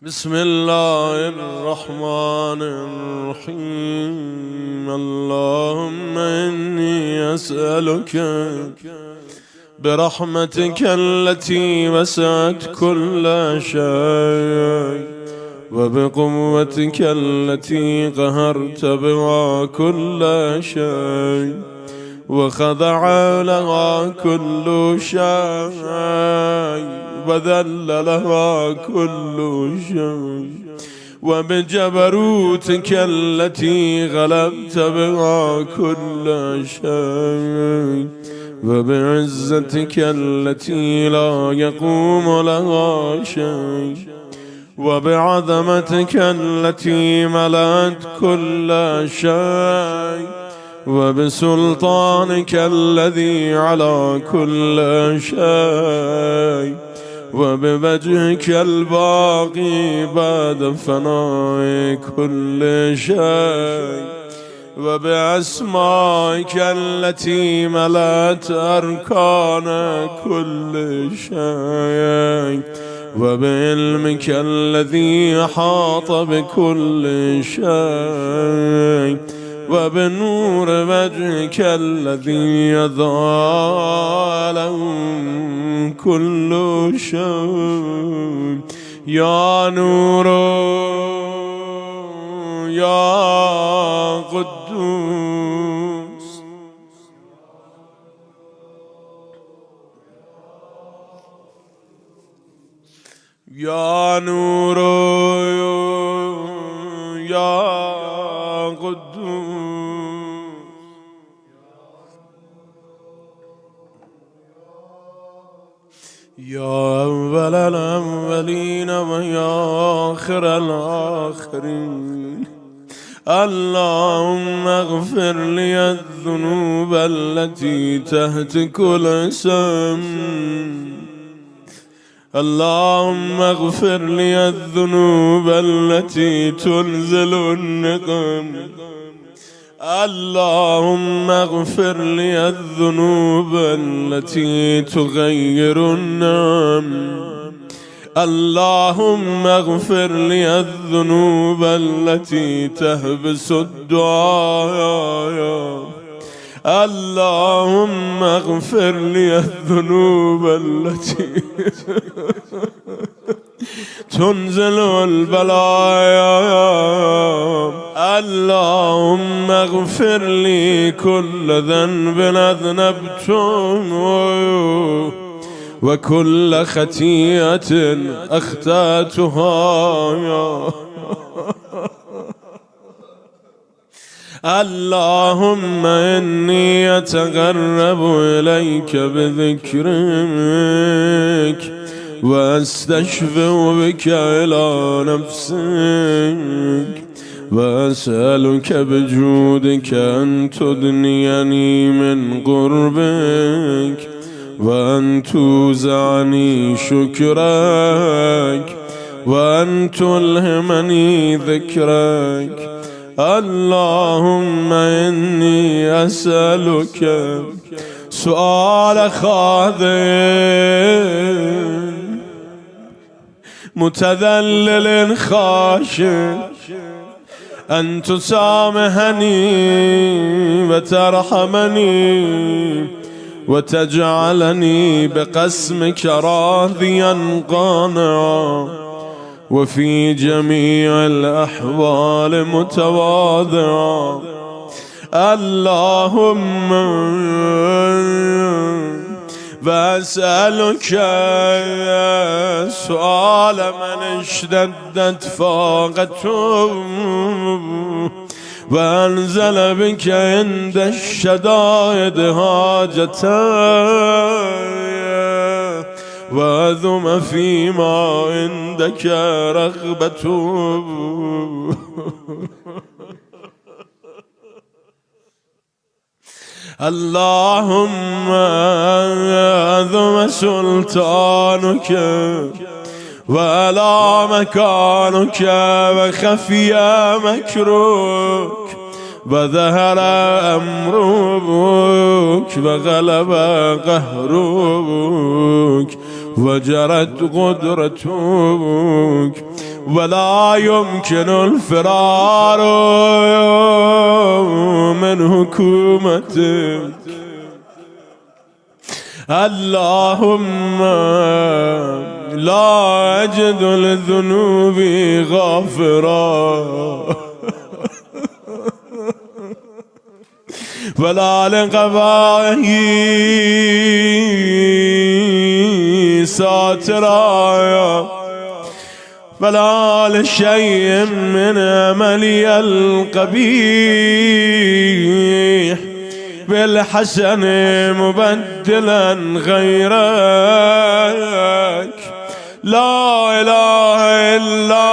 بسم الله الرحمن الرحيم. اللهم إني أسألك برحمتك التي وسعت كل شيء وبقوتك التي قهرت بها كل شيء وخضع لها كل شيء وذل لها كل شيء وبجبروتك التي غلبت بها كل شيء وبعزتك التي لا يقوم لها شيء وبعظمتك التي ملأت كل شيء وبسلطانك الذي على كل شيء وبوجهك الباقي بعد فناء كل شيء وبأسمائك التي ملأت أركان كل شيء وبعلمك الذي أحاط بكل شيء وبنور وجهك الذي يضاء له كل شيء. يا نور يا قدوس يا نور يا قدوس يا أول الأولين ويا آخر الآخرين. اللهم اغفر لي الذنوب التي تهتك الاسم. اللهم اغفر لي الذنوب التي تنزل النقم. اللهم اغفر لي الذنوب التي تغير النعم. اللهم اغفر لي الذنوب التي تهبس الدعاء. اللهم اغفر لي الذنوب التي تنزل البلايا. اللهم اغفر لي كل ذنب أذنبته وكل خطيئة أخطأتها. اللهم إني أتقرب إليك بذكرك وأستشفع بك إلى نفسك وأسألك بجودك أن تدنيني من قربك وأن توزعني شكرك وأن تلهمني ذكرك. اللهم إني أسألك سؤال خاضع متذلل خاشع أن تسامحني وترحمني وتجعلني بقسمك راضيا قانعا وفي جميع الأحوال متواضعا. اللهم وأسألك سؤال من اشتدت فاقته وأنزل بك عند الشدائد حاجته وأذم فيما عندك رغبته. اللهم أعظم سلطانك وعلى مكانك وخفي مكروك وظهر أمرك وغلب قهرك وجرت قدرتك ولا يمكن الفرار من حكومتك. اللهم لا أجد لذنوبي غافرا ولا لقبائي ساترا ولا لشيء من عملي القبيح بالحسن مبدلا غيرك. لا إله إلا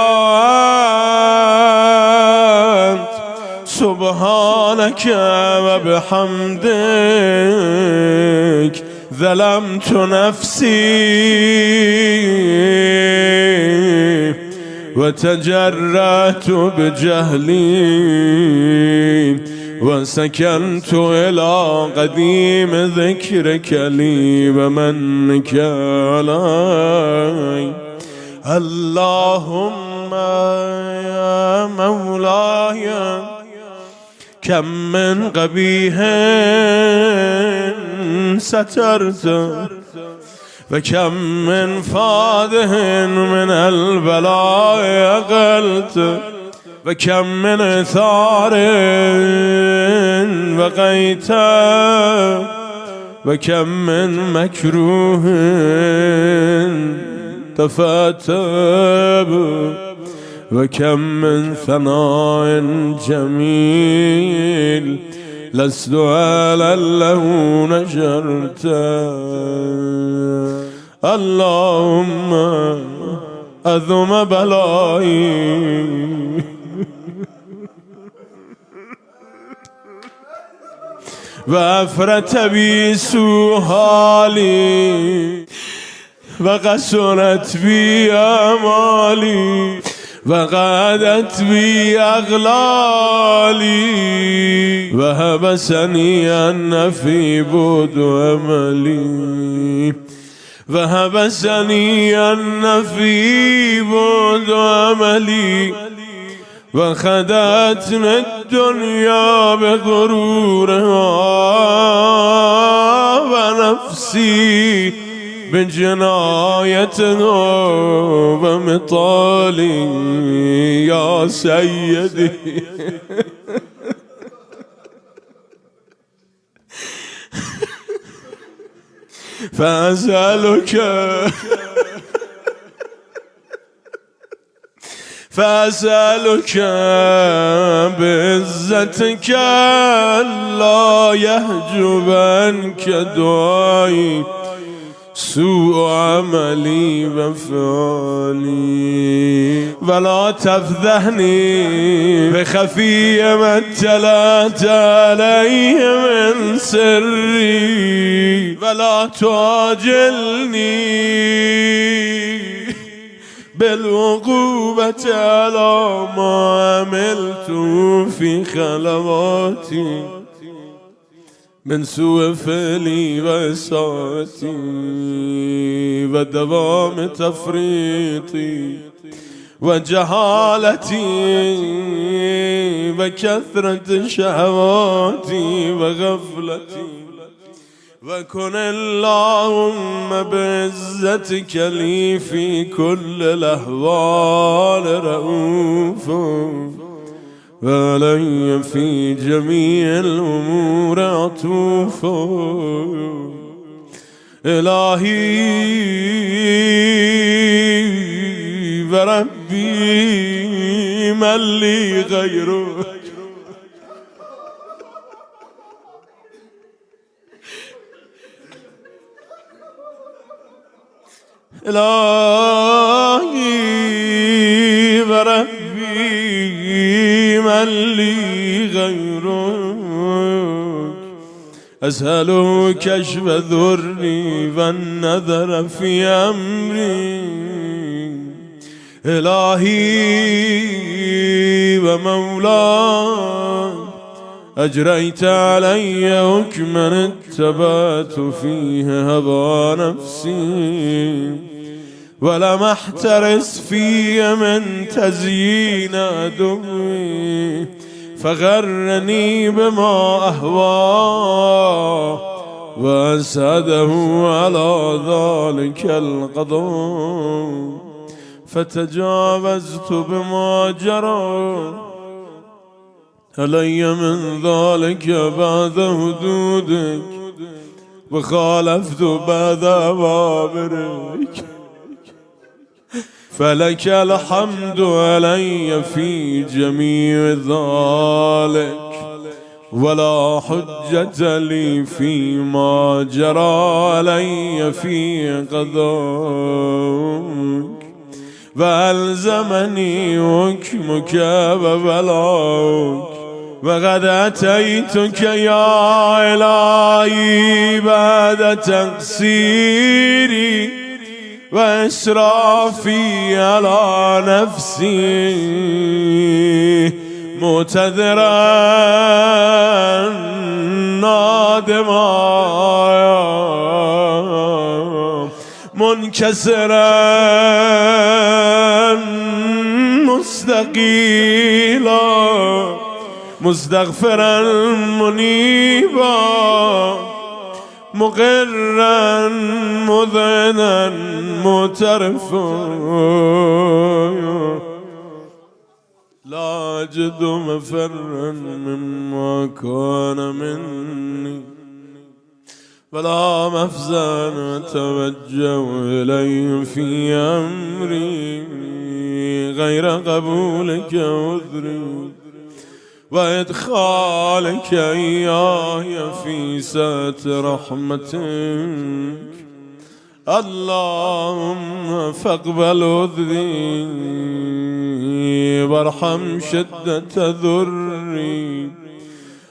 أنت سبحانك وبحمدك ظلمت نفسي وتجرأت بجهلي وسكنت إلى قديم ذكرك لي ومنك علي. اللهم يا مولاي كم من قبيح سترت وكم من فاده من البلاء أقلت وكم من ثار وقيت وكم من مكروه تفاتب وكم من ثناء جميل لست على له نشرت. اللهم أذم بلائي وأفرت بي سوهالي وقصرت بي آمالي وقعدت بي أغلالي وهبسني أن في بود أملي وهبسني أن في بود أملي وخدعتني الدنيا بغرورها ونفسي بجنايتها ومطالي يا سيدي فأسألك بعزتك لا يحجب عنك دعائي سوء عملي وفعلي ولا تفضحني بخفي ما اطلعت عليه من سري ولا تعجلني بالعقوبة على ما عملت في خلواتي من سوء فعلي وإساءتي ودوام تفريطي وجهالتي وكثرة شهواتي وغفلتي وكن اللهم بعزتك لي في كل الأحوال رؤوفا وعلي في جميع الأمور عطوفا. إلهي وربي من لي غيرك إلهي وربي من لي غيرك أسأله كشف ذري والنظر في أمري. إلهي ومولاي أجريت علي حكما اتبعت فيه هوى نفسي ولم احترس في من تزيين عدوي فغرني بما أهوى وأسعده على ذلك القضاء فتجاوزت بما جرى علي من ذلك بعد حدودك وخالفت بعد أوامرك فلك الحمد علي في جميع ذلك ولا حجة لي فيما جرى علي في قضاءك وألزمني حكمك وبلاغك وقد أتيتك يا إلهي بعد تقصيري وإسرافي على نفسي معتذرا نادما منكسرا مستقيلا مستغفرا منيبا مقرا مذعنا معترفا لا أجد مفرا مما كان مني ولا مفزا أتوجه إليه في أمري غير قبولك عذري وإدخالك إياي في سعة رحمتك اللهم فاقبل عذري وارحم شدة ذري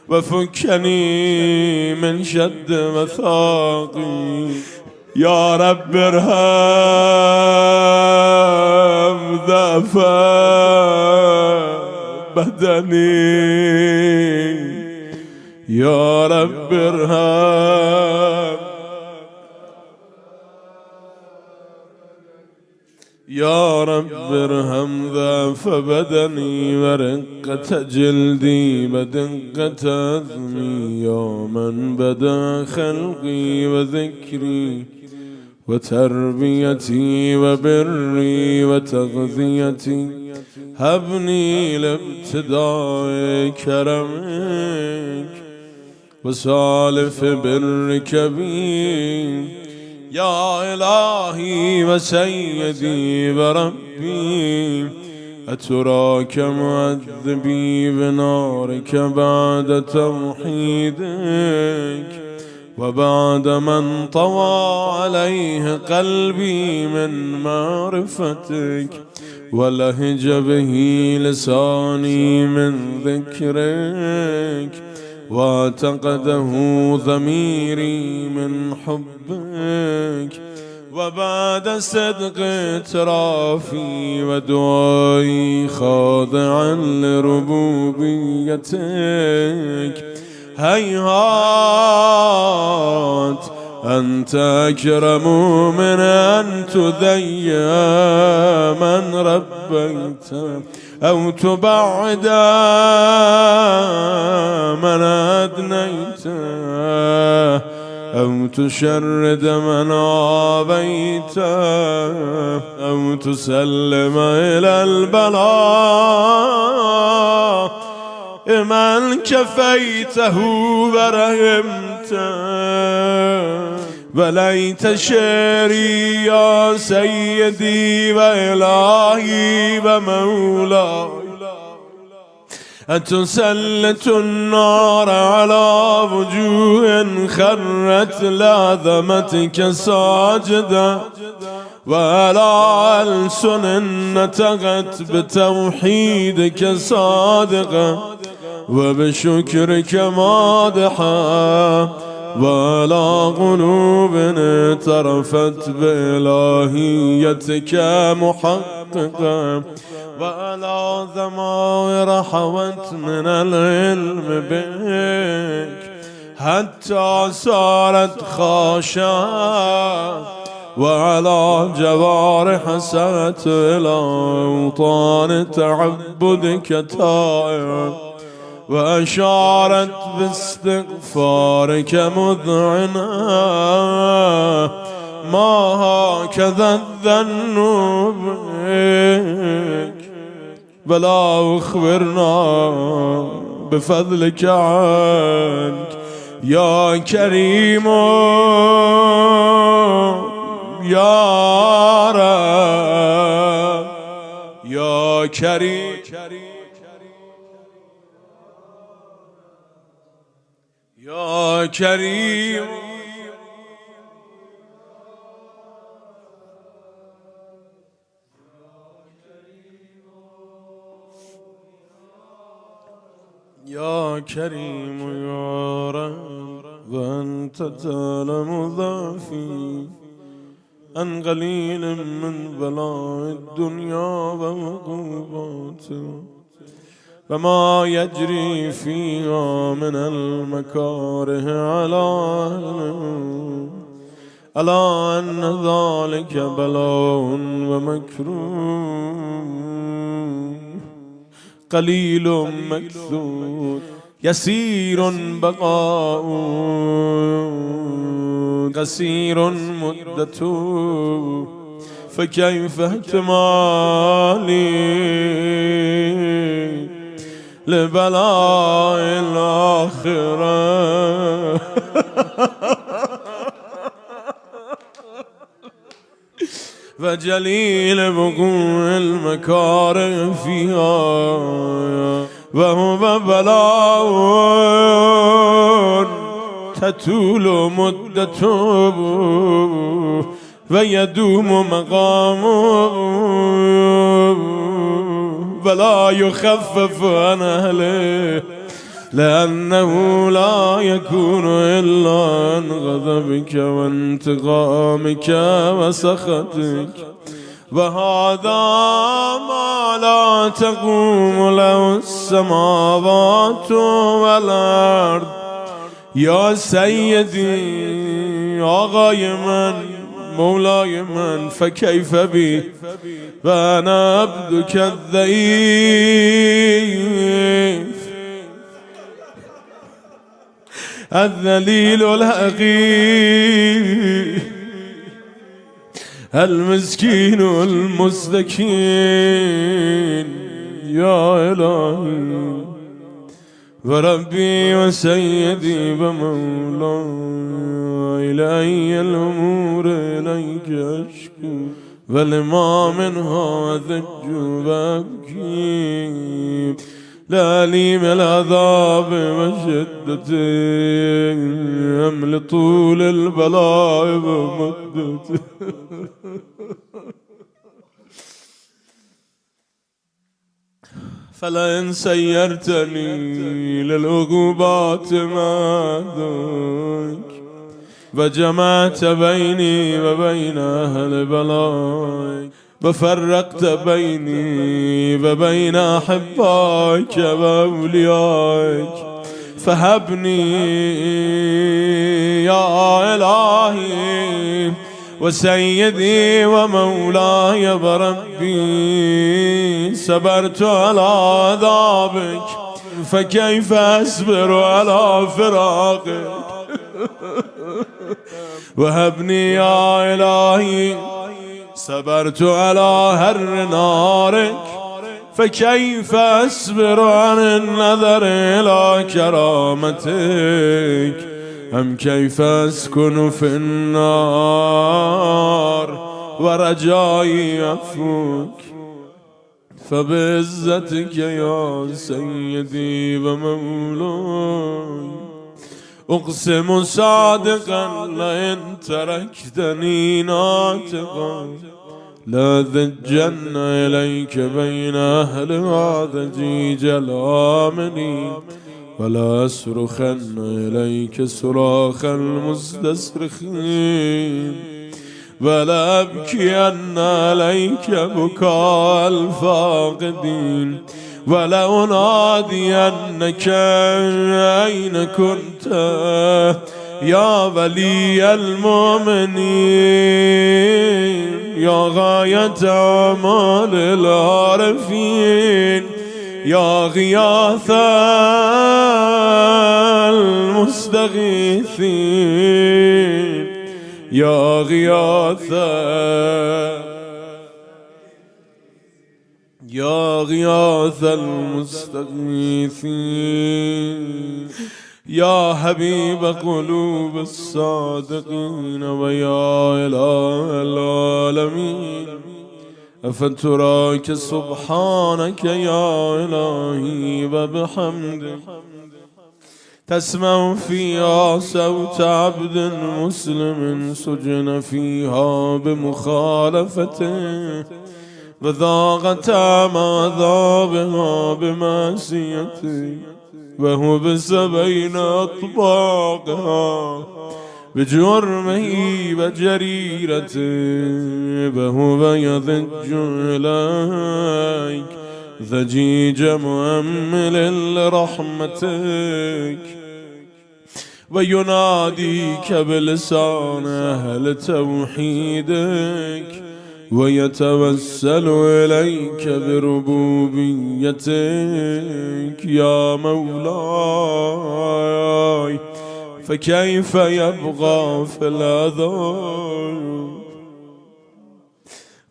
وفكني من شد وثاقي يا رب ارحم ضعف بدني يا رب ارحم يا رب ارحم ضعف بدني ورقة جلدي ودقة عظمي يا من بدا خلقي وذكري وتربيتي وبري وتغذيتي هبني لابتداء كرمك وسالف برك بي يا إلهي وسيدي وربي أتراك معذبي بنارك بعد توحيدك وبعد من طوى عليه قلبي من معرفتك ولهج به لساني من ذكرك واعتقده ضميري من حبك وبعد صدق اعترافي ودعائي خاضعا لربوبيتك هيهات أنت أكرم من أن تذيع من ربيت أو تبعد من أدنيت أو تشرد من عابيت أو تسلم إلى البلاء من كفيته ورحمته وليت شعري يا سيدي وإلهي ومولاي أتسلط النار على وجوه خرت لعظمتك ساجدة وعلى ألسن نطقت بتوحيدك صادقة وبشكرك مادحة وعلى قلوب اعترفت بإلهيتك محققة وعلى ضمائر حوت من العلم بك حتى صارت خاشعة وعلى جوارح سعت إلى أوطان تعبدك تائب، وأشارت باستغفارك مذعنة ما هكذا الظن بك، بلا أخبرنا بفضلك عنك يا كريم يا رب يا كريم يا كريم يا كريم يا رب، وأنت تعلم ضعفي عن قليل من بلاء الدنيا وعقوباته، وما يجري فيها من المكاره على أن ذلك بلاء ومكروه قليل مكثور يسير بقاء قصير مدته، فكيف احتمالي لبلاء الآخرة وجليل وقوع المكاره فيها، وهو بلاء تطول مدته ويدوم مقامه ولا يخفف عن أهله، لأنه لا يكون إلا عن غضبك وانتقامك وسخطك، وهذا ما لا تقوم له السماوات والأرض. يا سيدي آقای من مولای من، فكيف بي وأنا عبدك الضعيف الذليل الحقير المسكين المستكين. يا إلهي وربي وسيدي ومولاي، إلي الأمور إليك أشكو، ولما منها أذج وأبكي، لأليم العذاب وشدته أم لطول البلاء ومدته. فلئن سيرتني للعقوبات معك وجمعت بيني وبين أهل بلائك وفرقت بيني وبين أحبائك وأوليائك، فهبني يا إلهي وسيدي ومولاي وربي. صبرت على عذابك فكيف أصبر على فراقك، وهبني يا إلهي صبرت على هر نارك فكيف أصبر عن النظر إلى كرامتك، أم كيف أسكن في النار ورجائي عفوك. فبعزتك يا سيدي ومولاي أقسم صادقا لئن تركتني ناطقا لأذجن إليك بين أهل هذا جيج الآمنين، ولا أصرخن إليك صراخ المستصرخين، ولا أبكين عليك بكاء الفاقدين، ولا أنادينك أين كنت يا ولي المؤمنين يا غاية أعمال العارفين يا غياث المستغيثين يا غياث المستغيثين يا حبيب قلوب الصادقين ويا إله العالمين أفتراك سبحانك يا إلهي وبحمدك تسمع فيها صوت عبد مسلم سجن فيها بمخالفته وذاق طعم عذابها بمعصيته وهو بين أطباقها بجرمه وجريرته وهو يضج إليك ضجيج مؤمل لرحمتك ويناديك بلسان أهل توحيدك ويتوسل إليك بربوبيتك يا مولاي فكيف يبغى في العذاب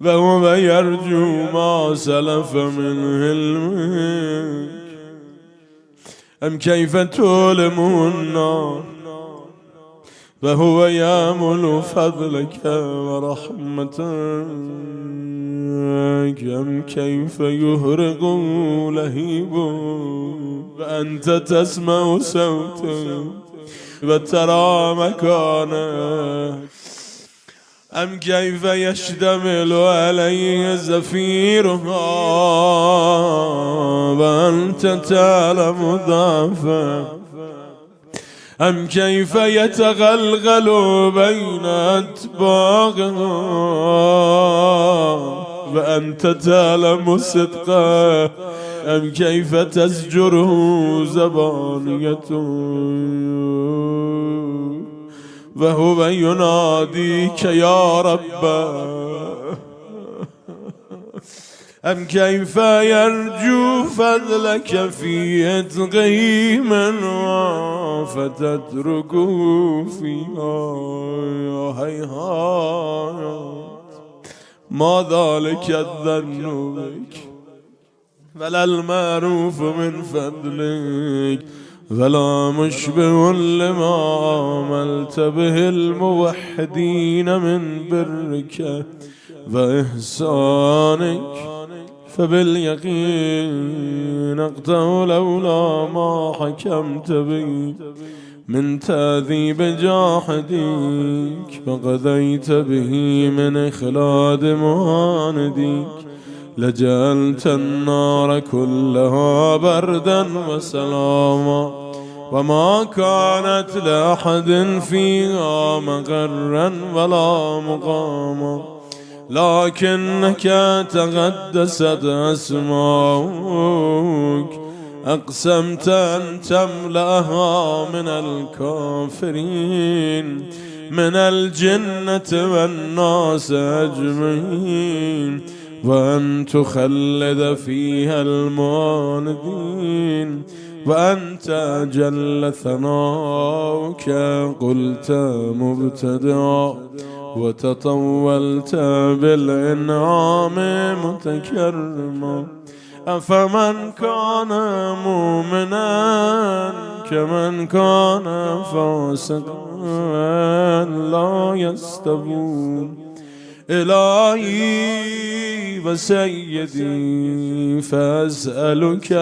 وهو يرجو ما سلف من علمك أم كيف تؤلمه النار فهو يامل فضلك ورحمتك أم كيف يهرق لهيبه وأنت تسمع صوته وترى مكانك أم كيف يشتمل عليه زفيرها وأنت تعلم ضعفه أم كيف يتغلغل بين أطباقها وأنت تعلم صدقه أم كيف تزجره زبانيته وهو يناديك يا رب أم كيف يرجو فضلك في عتقه من فتتركه فيها يا هيهات ما ذلك الظن بك ولا المعروف من فضلك ولا مشبه لما عملت به الموحدين من برك وإحسانك فباليقين أقطع لولا ما حكمت بي من تأذيب جاحديك وقضيت به من إخلاد معانديك لجعلت النار كلها بردا وسلاما وما كانت لأحد فيها مقرا ولا مقاما لكنك تقدست أسماؤك أقسمت أن تملأها من الكافرين من الجنة والناس أجمعين وأن تخلد فيها المعاندين وأنت جل ثناؤك قلت مبتدعا وتطولت بالإنعام متكرما أفمن كان مؤمنا كمن كان فاسقا لا يستوون إلهي وسيدي فأسألك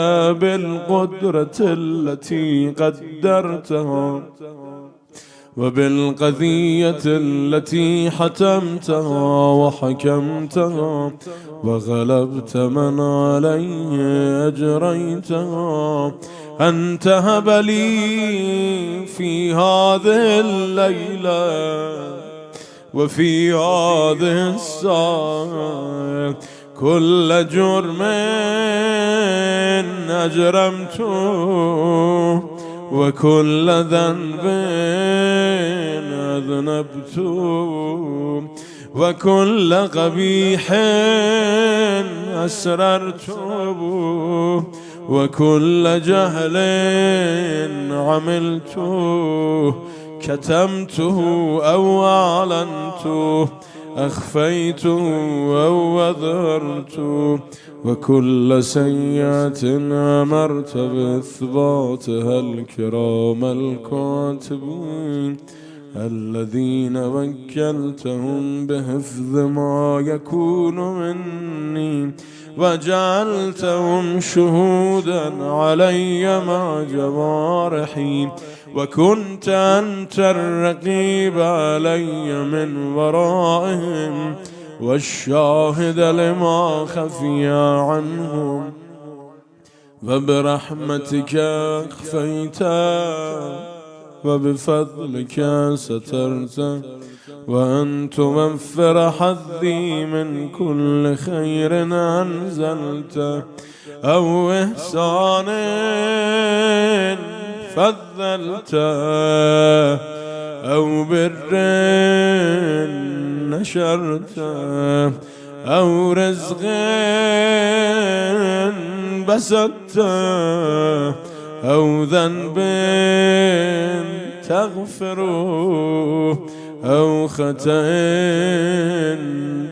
بالقدرة التي قدرتها وبالقضية التي حتمتها وحكمتها وغلبت من عليه أجريتها أن تهب لي في هذه الليلة وفي هذه الساعة كل جرم أجرمته وكل ذنب أذنبت وكل قبيح أسررت وكل جهل عملت كتمته أو أعلنته أخفيته أو أظهرت وكل سيئة أمرت بإثباتها الكرام الكاتبين الذين وكلتهم بحفظ ما يكون مني وجعلتهم شهودا علي مع جوارحي وكنت أنت الرقيب علي من ورائهم والشاهد لما خفي عنهم وبرحمتك أخفيت وبفضلك سترت وأن توفر حظي من كل خير أنزلت أو إحسان فضلت أو بر نشرت أو رزق بسطت أو ذنب تغفره أو خطأ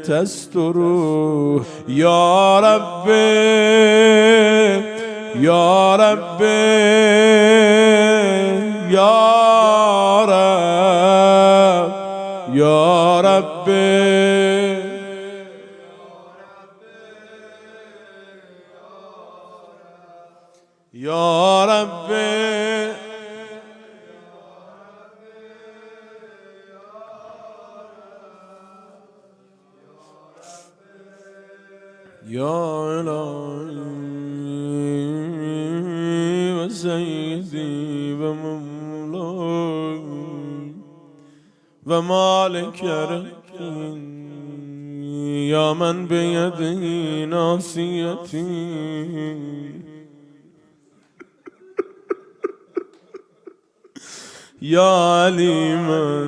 تستره يا ربي يا ربي يا رب يا ربي يا ربي يا إلهي وسيدي ومولاي ومالك رزقي يا من بيده ناصيتي يا عليما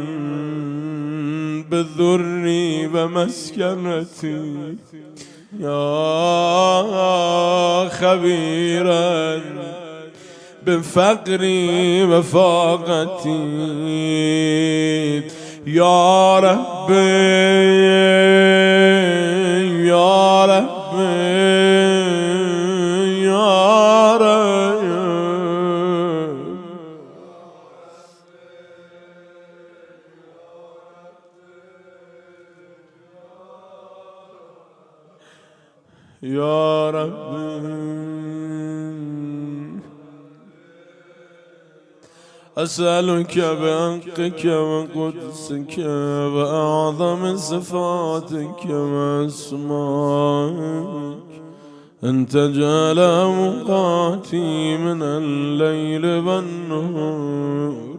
بالذر ومسكنتي يا خبيرا بفقري وفاقتي يا ربي يا ربي يا ربي يا ربي أسألك بحقك وقدسك وأعظم صفاتك وأسمائك أن تجعل أوقاتي من الليل والنهار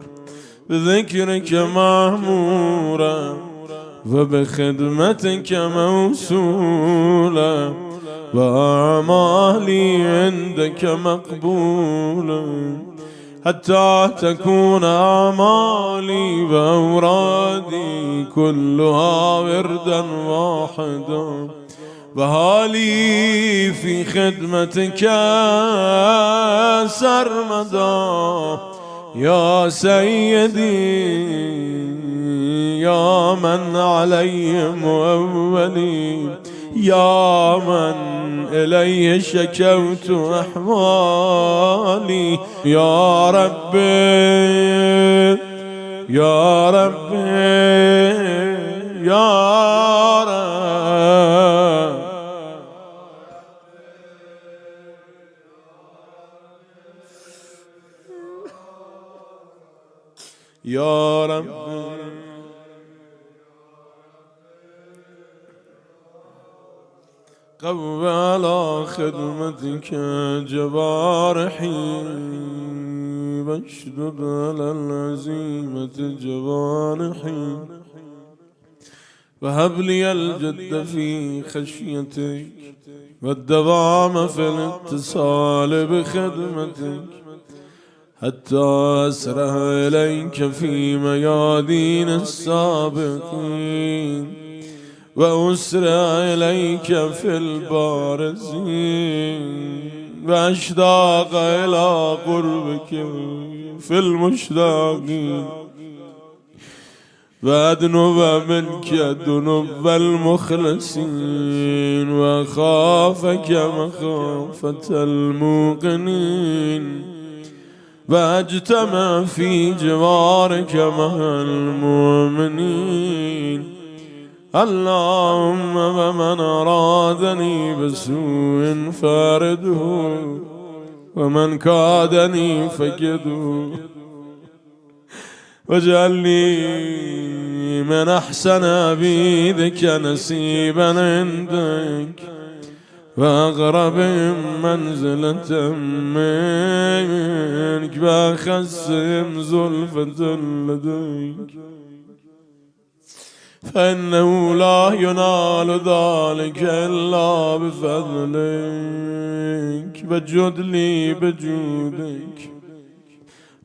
بذكرك معمورا وبخدمتك موصولا وأعمالي عندك مقبولا حتى تكون أعمالي وأورادي كلها وردا واحدا وحالي في خدمتك سرمدا يا سيدي يا من علي مؤولي يا من إليه شكوت أحوالي يا ربي يا ربي يا رب يا ربي قو على خدمتك جوارحي واشدد على العزيمة جوارحي وهب لي الجد في خشيتك والدوام في الاتصال بخدمتك حتى أسرع إليك في ميادين السابقين وأسرع إليك في البارزين وأشتاق إلى قربك في المشتاقين وأدنو منك ذنوب المخلصين وأخافك مخافة الموقنين وأجتمع في جوارك مع المؤمنين. اللهم ومن أرادني بسوء فارده ومن كادني فكده واجعلني من أحسن عبيدك نسيبا عندك وأقرب منزلة منك وأخسهم زلفة لديك فإنه لا ينال ذلك إلا بفضلك فجد لي بجودك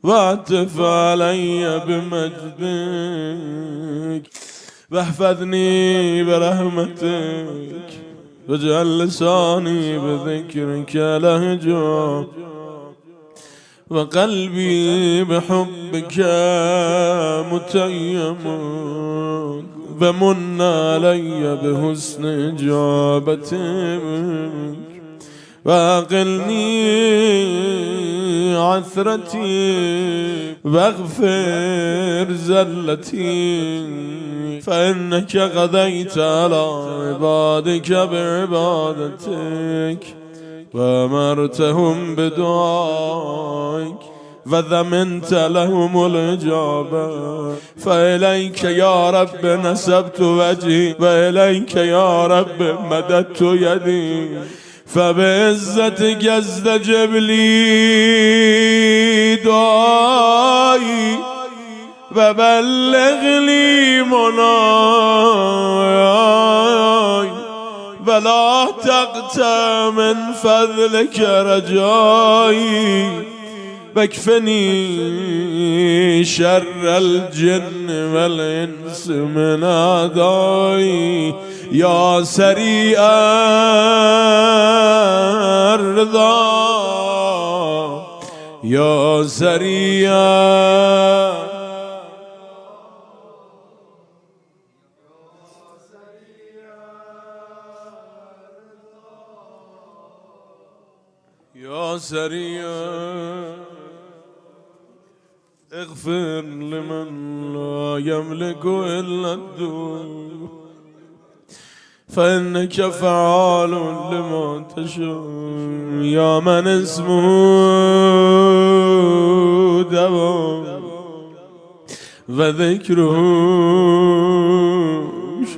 واعطف علي بمجدك واحفظني برحمتك واجعل لساني بذكرك لهجا وقلبي بحبك متيم ومن علي بحسن إجابتك واقلني عثرتي واغفر زلتي فإنك قضيت على عبادك بعبادتك وأمرتهم بدعائك وضمنت لهم الإجابة فإليك يا رب نسبت وجهي وإليك يا رب مددت يدي فبعزتك استجب لي دعائي وبلغ لي مناي ولا تقطع من فضلك رجائي واكفني شر الجن والإنس من أعدائي يا سريع الرضا يا سريع يا سريع اغفر لمن لا يملك إلا الدور فإنك فعال لما تشاء يا من اسمه دواء وذكره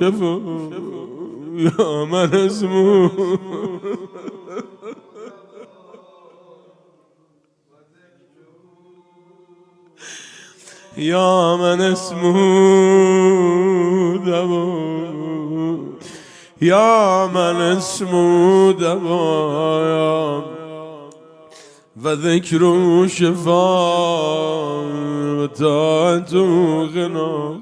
شفاء يا من اسمه يا من اسمه دواء يا من اسمه دواء وذكره شفاء وطاعته غنى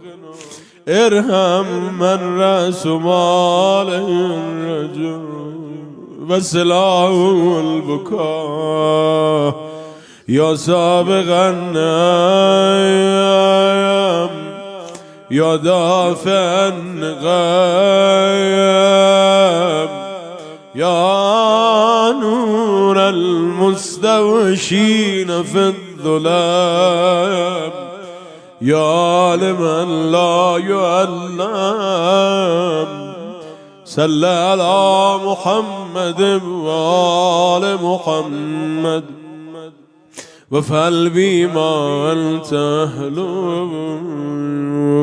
ارحم من رأس ماله الرجل وسلاه البكاء يا سابق النعم يا دافع النقم يا نور المستوشين في الظلام يا لمن لا يعلم صل على محمد وآل محمد وافعل بما أنت أهله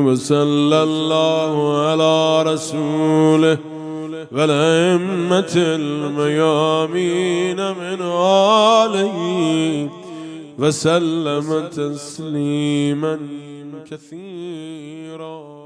وصلى الله على رسوله والأئمة الميامين من آله وسلم تسليما كثيرا.